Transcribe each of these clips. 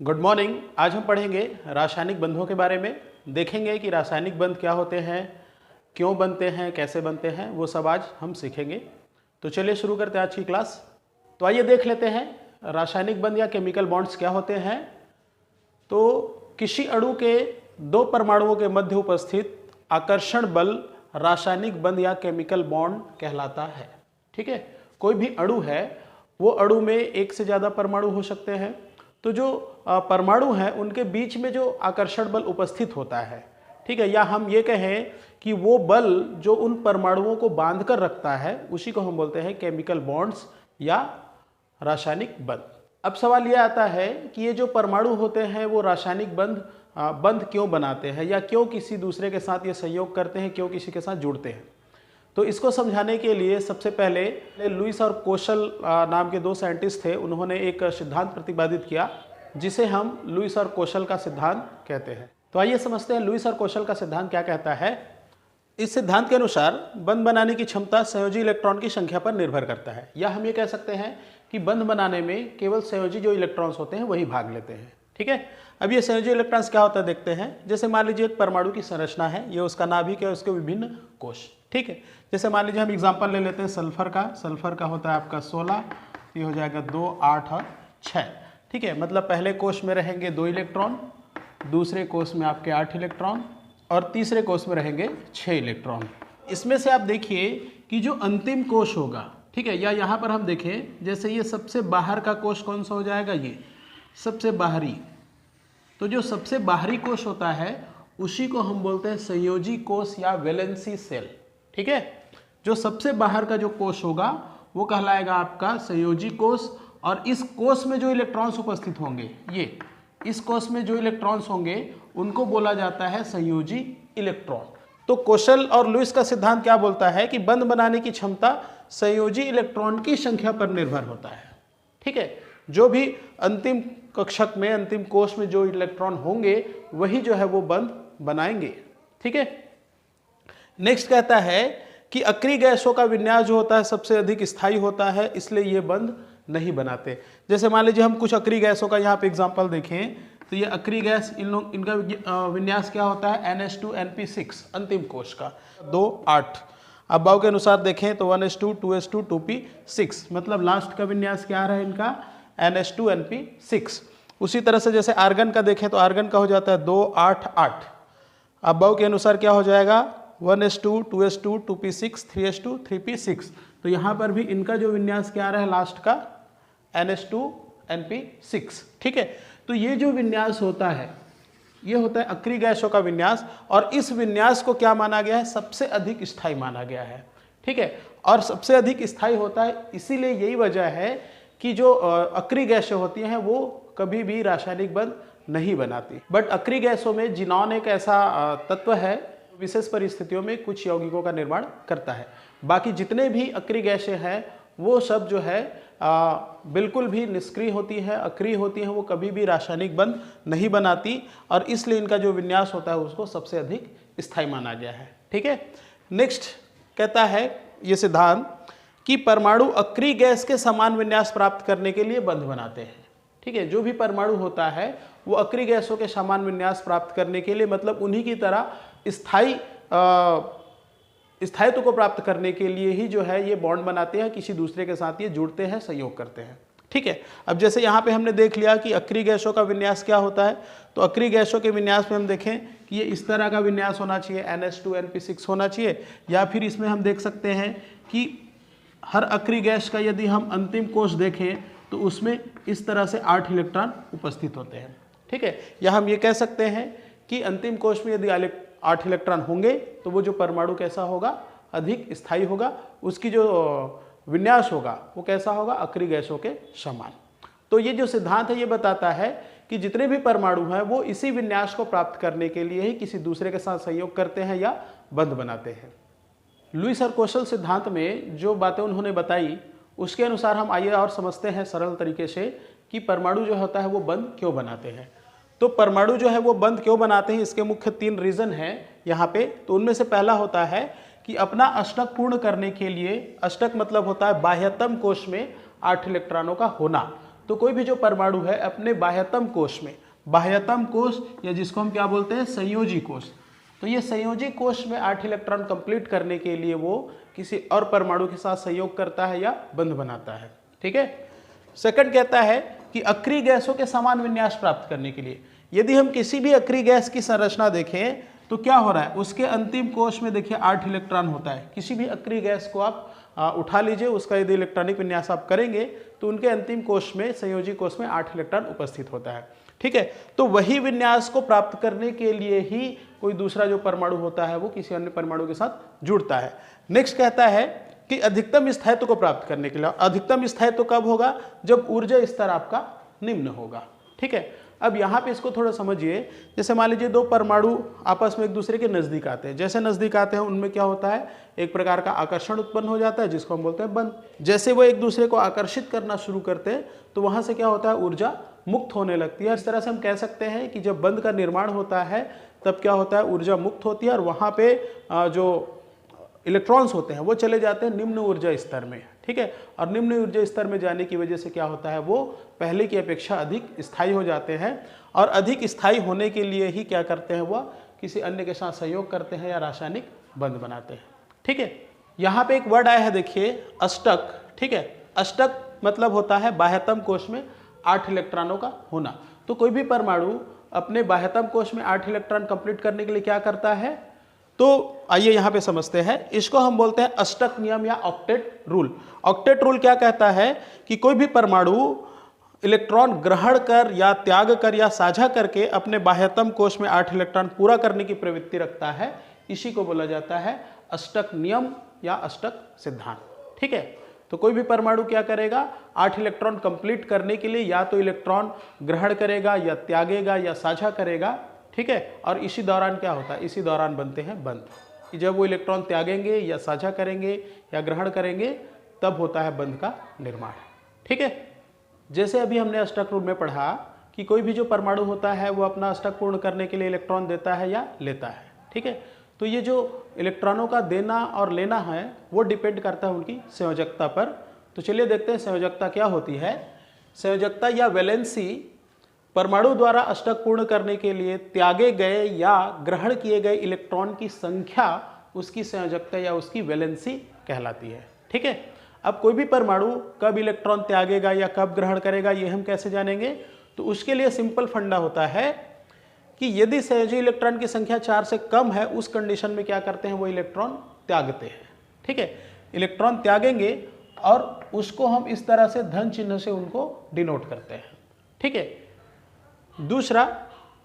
Good morning. आज हम पढ़ेंगे रासायनिक बंधों के बारे में। देखेंगे कि रासायनिक बंध क्या होते हैं, क्यों बनते हैं, कैसे बनते हैं, वो सब आज हम सीखेंगे। तो चलिए शुरू करते हैं आज की क्लास। तो आइए देख लेते हैं रासायनिक बंध या केमिकल बॉन्ड्स क्या होते हैं। तो किसी अणु के दो परमाणुओं के मध्य उपस्थित आकर्षण बल रासायनिक बंध या केमिकल बॉन्ड कहलाता है। ठीक है, कोई भी अणु है वो अणु में एक से ज़्यादा परमाणु हो सकते हैं। तो जो परमाणु हैं उनके बीच में जो आकर्षण बल उपस्थित होता है, ठीक है, या हम ये कहें कि वो बल जो उन परमाणुओं को बांध कर रखता है उसी को हम बोलते हैं केमिकल बॉन्ड्स या रासायनिक बंध। अब सवाल ये आता है कि ये जो परमाणु होते हैं वो रासायनिक बंध क्यों बनाते हैं या क्यों किसी दूसरे के साथ ये सहयोग करते हैं, क्यों किसी के साथ जुड़ते हैं। तो इसको समझाने के लिए सबसे पहले लुईस और कोशल नाम के दो साइंटिस्ट थे। उन्होंने एक सिद्धांत प्रतिपादित किया जिसे हम लुईस और कोशल का सिद्धांत कहते हैं। तो आइए समझते हैं लुईस और कोशल का सिद्धांत क्या कहता है। इस सिद्धांत के अनुसार बंध बनाने की क्षमता संयोजी इलेक्ट्रॉन की संख्या पर निर्भर करता है, या हम ये कह सकते हैं कि बंध बनाने में केवल संयोजी जो इलेक्ट्रॉन्स होते हैं वही भाग लेते हैं। ठीक है, अब ये संयोजी इलेक्ट्रॉन्स क्या होता है देखते हैं। जैसे मान लीजिए एक परमाणु की संरचना है, ये उसका नाभिक है, उसके विभिन्न कोश। ठीक है, जैसे मान लीजिए हम एग्जांपल ले लेते हैं सल्फर का। सल्फर का होता है आपका 16, ये हो जाएगा 2, 8 और 6। ठीक है, मतलब पहले कोश में रहेंगे 2 इलेक्ट्रॉन, दूसरे कोश में आपके 8 इलेक्ट्रॉन और तीसरे कोश में रहेंगे 6 इलेक्ट्रॉन। इसमें से आप देखिए कि जो अंतिम कोश होगा, ठीक है, या यहाँ पर हम देखें जैसे ये सबसे बाहर का कोश कौन सा हो जाएगा, ये सबसे बाहरी। तो जो सबसे बाहरी कोश होता है उसी को हम बोलते हैं संयोजी कोश या वैलेंसी सेल। ठीक है, जो सबसे बाहर का जो कोश होगा वो कहलाएगा आपका संयोजी कोश, और इस कोश में जो इलेक्ट्रॉन्स उपस्थित होंगे, ये इस कोश में जो इलेक्ट्रॉन्स होंगे उनको बोला जाता है संयोजी इलेक्ट्रॉन। तो कोशल और लुईस का सिद्धांत क्या बोलता है कि बंध बनाने की क्षमता संयोजी इलेक्ट्रॉन की संख्या पर निर्भर होता है। ठीक है, जो भी अंतिम कक्षक में, अंतिम कोश में जो इलेक्ट्रॉन होंगे वही जो है वो बंध बनाएंगे। ठीक है, नेक्स्ट कहता है कि अक्रिय गैसों का विन्यास जो होता है सबसे अधिक स्थायी होता है, इसलिए ये बंध नहीं बनाते। जैसे मान लीजिए हम कुछ अक्रिय गैसों का यहाँ पे एग्जांपल देखें, तो ये अक्रिय गैस इनका विन्यास क्या होता है, NH2NP6 अंतिम कोश का 2, 8। अब भाव के अनुसार देखें तो 1s2, 2s2, 2p6, मतलब लास्ट का विन्यास क्या आ रहा है इनका, NH2NP6। उसी तरह से जैसे आर्गन का देखें तो आर्गन का हो जाता है 2, 8, 8। अब भाव के अनुसार क्या हो जाएगा, 1s2, 2s2, 2p6, 3s2, 3p6। तो यहाँ पर भी इनका जो विन्यास क्या आ रहा है लास्ट का, NH2NP6। ठीक है, तो ये जो विन्यास होता है ये होता है अक्रिय गैसों का विन्यास, और इस विन्यास को क्या माना गया है, सबसे अधिक स्थायी माना गया है। ठीक है, और सबसे अधिक स्थायी होता है इसीलिए यही वजह है कि जो अक्रिय गैसें होती हैं वो कभी भी रासायनिक बंध नहीं बनाती। बट अक्रिय गैसों में जिनॉन एक ऐसा तत्व है विशेष परिस्थितियों में कुछ यौगिकों का निर्माण करता है। बाकी जितने भी अक्रिय गैसें हैं वो सब जो है बिल्कुल भी निष्क्रिय होती हैं, अक्रिय होती हैं, वो कभी भी रासायनिक बंध नहीं बनाती, और इसलिए इनका जो विन्यास होता है उसको सबसे अधिक स्थायी माना गया है। ठीक है, नेक्स्ट कहता है ये सिद्धांत कि परमाणु अक्रिय गैस के समान विन्यास प्राप्त करने के लिए बंध बनाते हैं। ठीक है, जो भी परमाणु होता है वो अक्रिय गैसों के समान विन्यास प्राप्त करने के लिए, मतलब उन्हीं की तरह स्थायित्व को प्राप्त करने के लिए ही जो है ये बॉन्ड बनाते हैं, किसी दूसरे के साथ ये जुड़ते हैं, सहयोग करते हैं। ठीक है, अब जैसे यहाँ पे हमने देख लिया कि अक्रिय गैसों का विन्यास क्या होता है, तो अक्रिय गैसों के विन्यास में हम देखें कि ये इस तरह का विन्यास होना चाहिए, NH2NP6 होना चाहिए, या फिर इसमें हम देख सकते हैं कि हर अक्रिय गैस का यदि हम अंतिम कोश देखें तो उसमें इस तरह से 8 इलेक्ट्रॉन उपस्थित होते हैं। ठीक है, या हम ये कह सकते हैं कि अंतिम कोश में यदि 8 इलेक्ट्रॉन होंगे तो वो जो परमाणु कैसा होगा, अधिक स्थायी होगा, उसकी जो विन्यास होगा वो कैसा होगा, अक्रिय गैसों के समान। तो ये जो सिद्धांत है ये बताता है कि जितने भी परमाणु हैं वो इसी विन्यास को प्राप्त करने के लिए ही किसी दूसरे के साथ सहयोग करते हैं या बंध बनाते हैं। लुईस और कोशल सिद्धांत में जो बातें उन्होंने बताई उसके अनुसार हम आइए और समझते हैं सरल तरीके से कि परमाणु जो होता है वो बंध क्यों बनाते हैं। तो परमाणु जो है वो बंध क्यों बनाते हैं, इसके मुख्य 3 रीजन हैं यहाँ पे। तो उनमें से पहला होता है कि अपना अष्टक पूर्ण करने के लिए, अष्टक मतलब होता है बाह्यतम कोश में 8 इलेक्ट्रॉनों का होना, तो कोई भी जो परमाणु है अपने बाह्यतम कोश में, बाह्यतम कोश या जिसको हम क्या बोलते हैं संयोजी कोश, तो ये संयोजी कोश में 8 इलेक्ट्रॉन कंप्लीट करने के लिए वो किसी और परमाणु के साथ संयोग करता है या बंध बनाता है। ठीक है। सेकंड कहता है कि अक्रिय गैसों के समान विन्यास प्राप्त करने के लिए, यदि हम किसी भी अक्रिय गैस की संरचना देखें तो क्या हो रहा है, उसके अंतिम कोश में देखिए 8 इलेक्ट्रॉन होता है। किसी भी अक्रिय गैस को आप उठा लीजिए, उसका यदि इलेक्ट्रॉनिक विन्यास आप करेंगे तो उनके अंतिम कोश में, संयोजी कोश में 8 इलेक्ट्रॉन उपस्थित होता है। ठीक है। तो वही विन्यास को प्राप्त करने के लिए ही कोई दूसरा जो परमाणु होता है वो किसी अन्य परमाणु के साथ जुड़ता है। नेक्स्ट कहता है कि अधिकतम स्थायित्व को प्राप्त करने के लिए, अधिकतम स्थायित्व कब होगा, जब ऊर्जा स्तर आपका निम्न होगा। ठीक है। अब यहाँ पे इसको थोड़ा समझिए, जैसे मान लीजिए दो परमाणु आपस में एक दूसरे के नज़दीक आते हैं, जैसे नज़दीक आते हैं उनमें क्या होता है, एक प्रकार का आकर्षण उत्पन्न हो जाता है जिसको हम बोलते हैं बंध। जैसे वो एक दूसरे को आकर्षित करना शुरू करते हैं तो वहाँ से क्या होता है, ऊर्जा मुक्त होने लगती है। इस तरह से हम कह सकते हैं कि जब बंध का निर्माण होता है तब क्या होता है, ऊर्जा मुक्त होती है और वहाँ पे जो इलेक्ट्रॉन्स होते हैं वो चले जाते हैं निम्न ऊर्जा स्तर में। ठीक है। और निम्न ऊर्जा स्तर में जाने की वजह से क्या होता है, वो पहले की अपेक्षा अधिक स्थायी हो जाते हैं और अधिक स्थायी होने के लिए ही क्या करते हैं, वह किसी अन्य के साथ सहयोग करते हैं या रासायनिक बंध बनाते हैं। ठीक है। यहाँ पे एक वर्ड आया है देखिए, अष्टक। ठीक है। अष्टक मतलब होता है बाह्यतम कोश में 8 इलेक्ट्रॉनों का होना। तो कोई भी परमाणु अपने बाह्यतम कोश में 8 इलेक्ट्रॉन कंप्लीट करने के लिए क्या करता है, तो आइए यहाँ पे समझते हैं। इसको हम बोलते हैं अष्टक नियम या ऑक्टेट रूल। ऑक्टेट रूल क्या कहता है कि कोई भी परमाणु इलेक्ट्रॉन ग्रहण कर या त्याग कर या साझा करके अपने बाह्यतम कोश में 8 इलेक्ट्रॉन पूरा करने की प्रवृत्ति रखता है, इसी को बोला जाता है अष्टक नियम या अष्टक सिद्धांत। ठीक है। तो कोई भी परमाणु क्या करेगा, 8 इलेक्ट्रॉन कंप्लीट करने के लिए या तो इलेक्ट्रॉन ग्रहण करेगा या त्यागेगा या साझा करेगा। ठीक है। और इसी दौरान क्या होता है, इसी दौरान बनते हैं बंध। जब वो इलेक्ट्रॉन त्यागेंगे या साझा करेंगे या ग्रहण करेंगे तब होता है बंध का निर्माण। ठीक है। जैसे अभी हमने अष्टक रूल में पढ़ा कि कोई भी जो परमाणु होता है वो अपना अष्टक पूर्ण करने के लिए इलेक्ट्रॉन देता है या लेता है। ठीक है। तो ये जो इलेक्ट्रॉनों का देना और लेना है वो डिपेंड करता है उनकी संयोजकता पर। तो चलिए देखते हैं संयोजकता क्या होती है। संयोजकता या वैलेंसी परमाणु द्वारा अष्टक पूर्ण करने के लिए त्यागे गए या ग्रहण किए गए इलेक्ट्रॉन की संख्या उसकी संयोजकता या उसकी वैलेंसी कहलाती है। ठीक है। अब कोई भी परमाणु कब इलेक्ट्रॉन त्यागेगा या कब ग्रहण करेगा ये हम कैसे जानेंगे, तो उसके लिए सिंपल फंडा होता है कि यदि संयोजी इलेक्ट्रॉन की संख्या 4 से कम है उस कंडीशन में क्या करते हैं, वो इलेक्ट्रॉन त्यागते हैं। ठीक है। इलेक्ट्रॉन त्यागेंगे और उसको हम इस तरह से धन चिन्ह से उनको डिनोट करते हैं। ठीक है। दूसरा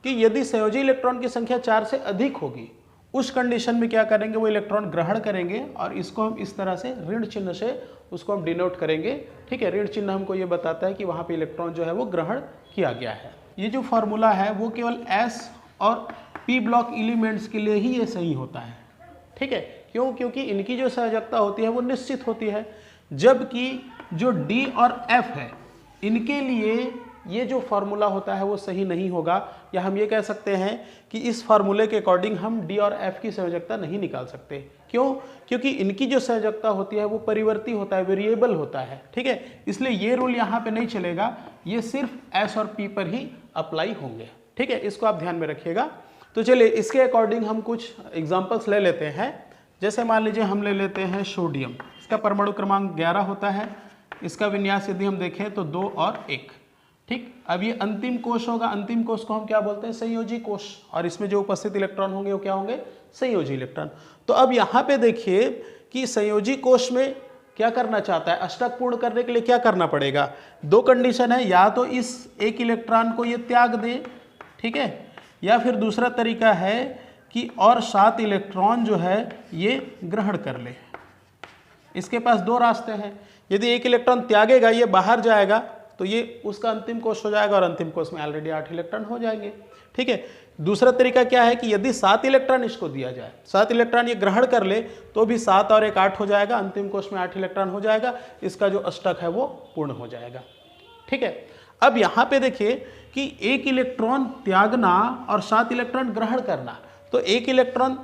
कि यदि संयोजी इलेक्ट्रॉन की संख्या 4 से अधिक होगी उस कंडीशन में क्या करेंगे, वो इलेक्ट्रॉन ग्रहण करेंगे और इसको हम इस तरह से ऋण चिन्ह से उसको हम डिनोट करेंगे। ठीक है। ऋण चिन्ह हमको ये बताता है कि वहाँ पे इलेक्ट्रॉन जो है वो ग्रहण किया गया है। ये जो फॉर्मूला है वो केवल S और P ब्लॉक एलिमेंट्स के लिए ही ये सही होता है। ठीक है। क्यों, क्योंकि इनकी जो संयोजकता होती है वो निश्चित होती है, जबकि जो D और F है इनके लिए ये जो फार्मूला होता है वो सही नहीं होगा, या हम ये कह सकते हैं कि इस फार्मूले के अकॉर्डिंग हम डी और एफ की संयोजकता नहीं निकाल सकते। क्यों, क्योंकि इनकी जो संयोजकता होती है वो परिवर्ती होता है, वेरिएबल होता है। ठीक है। इसलिए ये रूल यहाँ पे नहीं चलेगा, ये सिर्फ एस और पी पर ही अप्लाई होंगे। ठीक है। इसको आप ध्यान में रखिएगा। तो चलिए इसके अकॉर्डिंग हम कुछ एग्जाम्पल्स ले लेते हैं। जैसे मान लीजिए हम ले लेते हैं सोडियम, इसका परमाणु क्रमांक 11 होता है, इसका विन्यास यदि हम देखें तो 2 और 1। ठीक। अब ये अंतिम कोश होगा, अंतिम कोश को हम क्या बोलते हैं, संयोजी कोश, और इसमें जो उपस्थित इलेक्ट्रॉन होंगे वो क्या होंगे, संयोजी इलेक्ट्रॉन। तो अब यहाँ पे देखिए कि संयोजी कोश में क्या करना चाहता है, अष्टक पूर्ण करने के लिए क्या करना पड़ेगा, 2 कंडीशन है, या तो इस एक इलेक्ट्रॉन को ये त्याग दे, ठीक है, या फिर दूसरा तरीका है कि और 7 इलेक्ट्रॉन जो है ये ग्रहण कर ले। इसके पास 2 रास्ते हैं, यदि एक इलेक्ट्रॉन त्यागेगा ये बाहर जाएगा तो ये उसका अंतिम कोश हो जाएगा और अंतिम कोश में ऑलरेडी 8 इलेक्ट्रॉन हो जाएंगे। ठीक है। दूसरा तरीका क्या है कि यदि 7 इलेक्ट्रॉन इसको दिया जाए, 7 इलेक्ट्रॉन ये ग्रहण कर ले तो भी 7 और 1 8 हो जाएगा, अंतिम कोश में 8 इलेक्ट्रॉन हो जाएगा, इसका जो अष्टक है वो पूर्ण हो जाएगा। ठीक है। अब यहाँ पे देखिए कि 1 इलेक्ट्रॉन त्यागना और 7 इलेक्ट्रॉन ग्रहण करना, तो 1 इलेक्ट्रॉन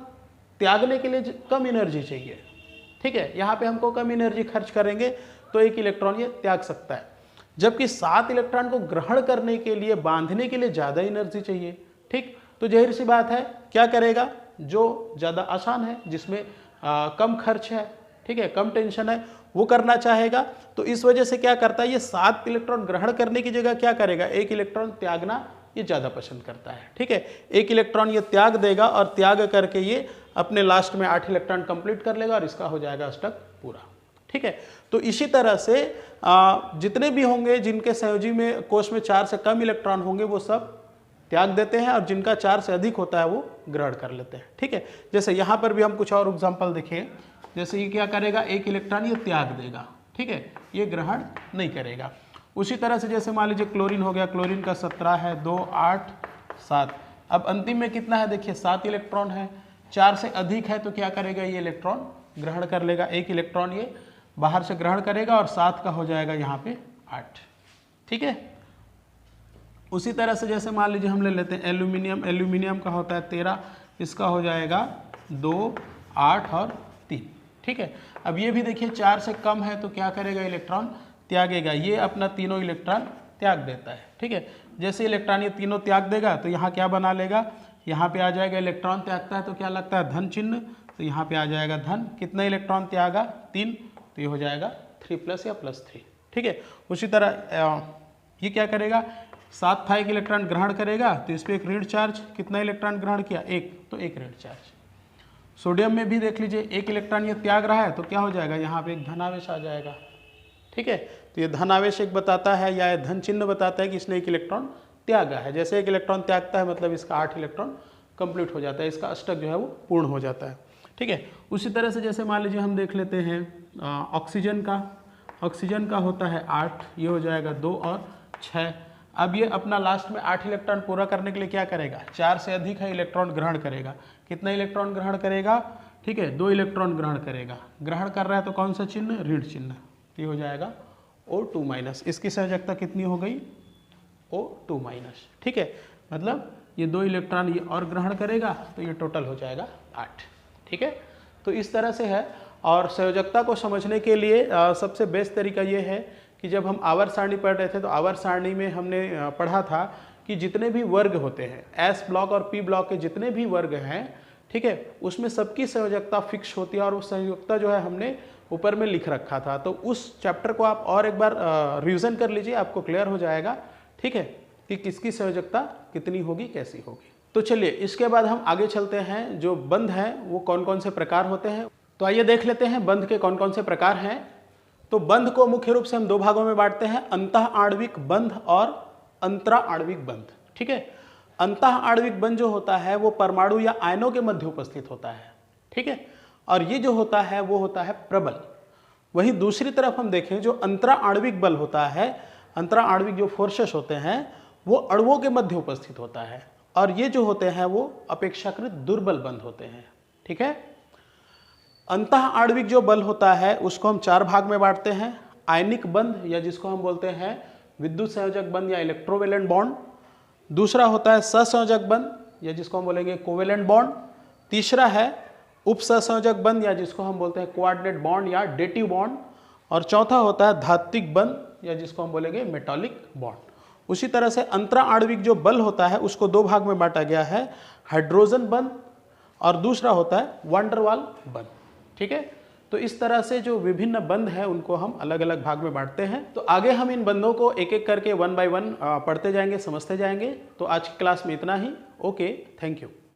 त्यागने के लिए कम एनर्जी चाहिए। ठीक है। यहाँ पे हमको कम एनर्जी खर्च करेंगे तो 1 इलेक्ट्रॉन ये त्याग सकता है, जबकि 7 इलेक्ट्रॉन को ग्रहण करने के लिए, बांधने के लिए ज़्यादा एनर्जी चाहिए। ठीक, तो जाहिर सी बात है क्या करेगा, जो ज़्यादा आसान है, जिसमें कम खर्च है, ठीक है, कम टेंशन है, वो करना चाहेगा। तो इस वजह से क्या करता है, ये 7 इलेक्ट्रॉन ग्रहण करने की जगह क्या करेगा, 1 इलेक्ट्रॉन त्यागना ये ज़्यादा पसंद करता है। ठीक है, 1 इलेक्ट्रॉन ये त्याग देगा और त्याग करके ये अपने लास्ट में 8 इलेक्ट्रॉन कंप्लीट कर लेगा और इसका हो जाएगा अष्टक पूरा। ठीक है, तो इसी तरह से जितने भी होंगे जिनके संयोजी में कोश में 4 से कम इलेक्ट्रॉन होंगे वो सब त्याग देते हैं और जिनका 4 से अधिक होता है वो ग्रहण कर लेते हैं। ठीक है, जैसे यहाँ पर भी हम कुछ और एग्जाम्पल देखें। जैसे ये क्या करेगा, 1 इलेक्ट्रॉन ये त्याग देगा, ठीक है, ये ग्रहण नहीं करेगा। उसी तरह से जैसे मान लीजिए क्लोरीन हो गया, क्लोरीन का 17 है, 2 8 7। अब अंतिम में कितना है, देखिए 7 इलेक्ट्रॉन है, 4 से अधिक है तो क्या करेगा, ये इलेक्ट्रॉन ग्रहण कर लेगा, 1 इलेक्ट्रॉन ये बाहर से ग्रहण करेगा और 7 का हो जाएगा यहाँ पे 8। ठीक है, उसी तरह से जैसे मान लीजिए हम ले लेते हैं एल्यूमिनियम, एल्यूमिनियम का होता है 13, इसका हो जाएगा 2 8 और 3। ठीक है, अब ये भी देखिए 4 से कम है तो क्या करेगा, इलेक्ट्रॉन त्यागेगा, ये अपना तीनों इलेक्ट्रॉन त्याग देता है। ठीक है, जैसे इलेक्ट्रॉन ये तीनों त्याग देगा तो यहाँ क्या बना लेगा, यहाँ पे आ जाएगा, इलेक्ट्रॉन त्यागता है तो क्या लगता है, धन चिन्ह, तो यहाँ पे आ जाएगा धन। कितना इलेक्ट्रॉन त्यागा, 3, तो ये हो जाएगा 3+ या +3। ठीक है, उसी तरह ये क्या करेगा, 7 था, 1 इलेक्ट्रॉन ग्रहण करेगा तो इस पर एक ऋण चार्ज, कितना इलेक्ट्रॉन ग्रहण किया, 1, तो 1 ऋण चार्ज। सोडियम में भी देख लीजिए 1 इलेक्ट्रॉन ये त्याग रहा है तो क्या हो जाएगा, यहाँ पे एक धनावेश आ जाएगा। ठीक है, तो ये धनावेश एक बताता है या धन चिन्ह बताता है कि इसने 1 इलेक्ट्रॉन त्यागा है। जैसे 1 इलेक्ट्रॉन त्यागता है मतलब इसका 8 इलेक्ट्रॉन कंप्लीट हो जाता है, इसका अष्टक जो है वो पूर्ण हो जाता है। ठीक है, उसी तरह से जैसे मान लीजिए हम देख लेते हैं ऑक्सीजन का, ऑक्सीजन का होता है 8, ये हो जाएगा 2 और 6। अब ये अपना लास्ट में 8 इलेक्ट्रॉन पूरा करने के लिए क्या करेगा, 4 से अधिक है इलेक्ट्रॉन ग्रहण करेगा। कितना इलेक्ट्रॉन ग्रहण करेगा, ठीक है, 2 इलेक्ट्रॉन ग्रहण करेगा। ग्रहण कर रहा है तो कौन सा चिन्ह, ऋण चिन्ह, ये हो जाएगा O2-। इसकी संयोजकता कितनी हो गई, O2-। ठीक है, मतलब ये 2 इलेक्ट्रॉन ये और ग्रहण करेगा तो ये टोटल हो जाएगा 8। ठीक है, तो इस तरह से है। और संयोजकता को समझने के लिए सबसे बेस्ट तरीका ये है कि जब हम आवर्त सारणी पढ़ रहे थे तो आवर्त सारणी में हमने पढ़ा था कि जितने भी वर्ग होते हैं, एस ब्लॉक और पी ब्लॉक के जितने भी वर्ग हैं, ठीक है, उसमें सबकी संयोजकता फिक्स होती है और उस संयोजकता जो है हमने ऊपर में लिख रखा था। तो उस चैप्टर को आप और एक बार रिवीजन कर लीजिए, आपको क्लियर हो जाएगा। ठीक है, कि किसकी संयोजकता कितनी होगी, कैसी होगी। तो चलिए इसके बाद हम आगे चलते हैं, जो बंध हैं वो कौन कौन से प्रकार होते हैं। तो आइए देख लेते हैं बंध के कौन कौन से प्रकार हैं। तो बंध को मुख्य रूप से हम 2 भागों में बांटते हैं, अंतः आणविक बंध और अंतरा आणविक बंध। ठीक है, अंतः आणविक बंध जो होता है वो परमाणु या आयनों के मध्य उपस्थित होता है। ठीक है, और ये जो होता है वो होता है प्रबल। वहीं दूसरी तरफ हम देखें जो अंतरा आणविक बल होता है, अंतरा आणविक जो फोर्सेस होते हैं वो अणुओं के मध्य उपस्थित होता है और ये जो होते हैं वो अपेक्षाकृत दुर्बल बंध होते हैं। ठीक है, अंतः आणविक जो बल होता है उसको हम 4 भाग में बांटते हैं, आयनिक बंध या जिसको हम बोलते हैं विद्युत संयोजक बंध या इलेक्ट्रोवेलेंट बॉन्ड। दूसरा होता है सहसंयोजक बंध या जिसको हम बोलेंगे कोवेलेंट बॉन्ड। तीसरा है उपसहसंयोजक बंध या जिसको हम बोलते हैं कोऑर्डिनेट बॉन्ड या डेटिव बॉन्ड। और चौथा होता है धात्विक बंध या जिसको हम बोलेंगे मेटालिक बॉन्ड। उसी तरह से अंतरा आणविक जो बल होता है उसको 2 भाग में बांटा गया है, हाइड्रोजन बंध और दूसरा होता है वांडरवाल बंध। ठीक है, तो इस तरह से जो विभिन्न बंध हैं उनको हम अलग अलग भाग में बांटते हैं। तो आगे हम इन बंधों को एक एक करके 1 by 1 पढ़ते जाएंगे, समझते जाएंगे। तो आज की क्लास में इतना ही। Okay, thank you.